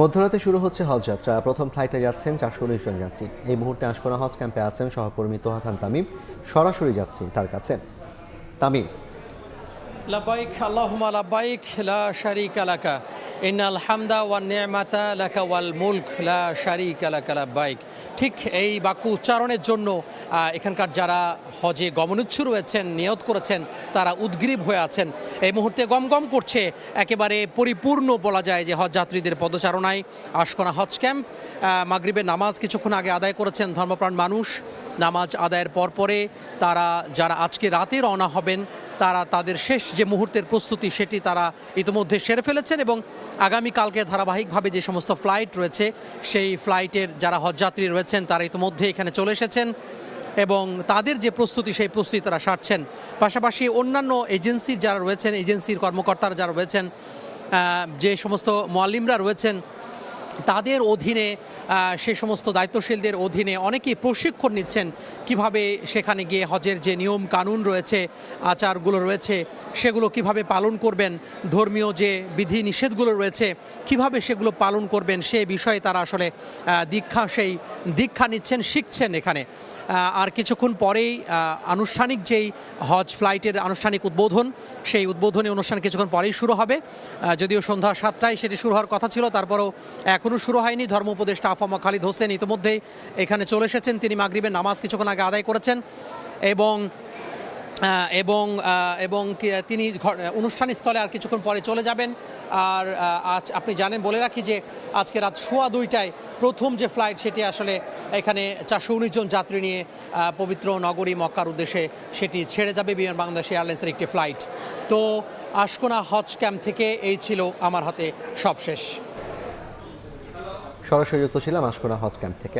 মধ্যরাতে শুরু হচ্ছে হজ যাত্রা। প্রথম ফ্লাইটে যাচ্ছেন ৪১৯ জন যাত্রী। এই মুহূর্তে আশকোনা হজ ক্যাম্পে আছেন সহকর্মী তোহা খান তামিম। সরাসরি যাচ্ছি তার কাছে। তামিম, লাব্বাইক আল্লাহুম্মা লাব্বাইক লা শারীকা লাকা ইন্নাল হামদা ওয়ান নি'মাতা লাকা ওয়াল মুলক লা শারীকা লাকা লাব্বাইক। ঠিক এই বাক্য উচ্চারণের জন্য এখানকার যারা হজে গমনোচ্ছু রয়েছেন, নিয়ত করেছেন, তারা উদ্গ্রীব হয়ে আছেন। এই মুহূর্তে গমগম করছে, একেবারে পরিপূর্ণ বলা যায় যে হজ যাত্রীদের পদচারণায় আশকোনা হজ ক্যাম্প। মাগরিবের নামাজ কিছুক্ষণ আগে আদায় করেছেন ধর্মপ্রাণ মানুষ। নামাজ আদায়ের পরে তারা যারা আজকে রাতে রওনা হবেন, তারা তাদের শেষ যে মুহূর্তের প্রস্তুতি সেটি তারা ইতিমধ্যে সেরে ফেলেছেন এবং আগামীকালকে ধারাবাহিকভাবে যে সমস্ত ফ্লাইট রয়েছে সেই ফ্লাইটের যারা হজযাত্রী রয়েছেন তারা ইতিমধ্যে এখানে চলে এসেছেন এবং তাদের যে প্রস্তুতি সেই প্রস্তুতি তারা সারছেন। পাশাপাশি অন্যান্য এজেন্সির যারা রয়েছেন, এজেন্সির কর্মকর্তারা যারা রয়েছেন, যে সমস্ত মুআল্লিমরা রয়েছেন তাদের অধীনে, সে সমস্ত দায়িত্বশীলদের অধীনে অনেকেই প্রশিক্ষণ নিচ্ছেন কিভাবে সেখানে গিয়ে হজের যে নিয়ম কানুন রয়েছে, আচারগুলো রয়েছে সেগুলো কিভাবে পালন করবেন, ধর্মীয় যে বিধি নিষেধগুলো রয়েছে কিভাবে সেগুলো পালন করবেন সে বিষয়ে তারা আসলে দীক্ষা নিচ্ছেন, শিখছেন এখানে। আর কিছুক্ষণ পরেই আনুষ্ঠানিক যেই হজ ফ্লাইটের আনুষ্ঠানিক উদ্বোধন, সেই উদ্বোধনী অনুষ্ঠান কিছুক্ষণ পরেই শুরু হবে। যদিও সন্ধ্যা 7টায় সেটি শুরু হওয়ার কথা ছিল, তারপরেও এখনও শুরু হয়নি। ধর্ম উপদেষ্টা আফামা খালিদ হোসেন ইতিমধ্যেই এখানে চলে এসেছেন। তিনি মাগরিবের নামাজ কিছুক্ষণ আগে আদায় করেছেন এবং তিনি অনুষ্ঠান স্থলে আর কিছুক্ষণ পরে চলে যাবেন। আর আজ আপনি জানেন, বলে রাখি যে আজকে রাত 2:15টায় প্রথম যে ফ্লাইট সেটি আসলে এখানে 419 জন যাত্রী নিয়ে পবিত্র নগরী মক্কার উদ্দেশ্যে সেটি ছেড়ে যাবে বিমান বাংলাদেশ এয়ারলাইন্সের একটি ফ্লাইট। তো আশকোনা হজ ক্যাম্প থেকে এই ছিল আমার হাতে সবশেষ। সরাসরি যুক্ত ছিলাম আশকোনা হজ ক্যাম্প থেকে।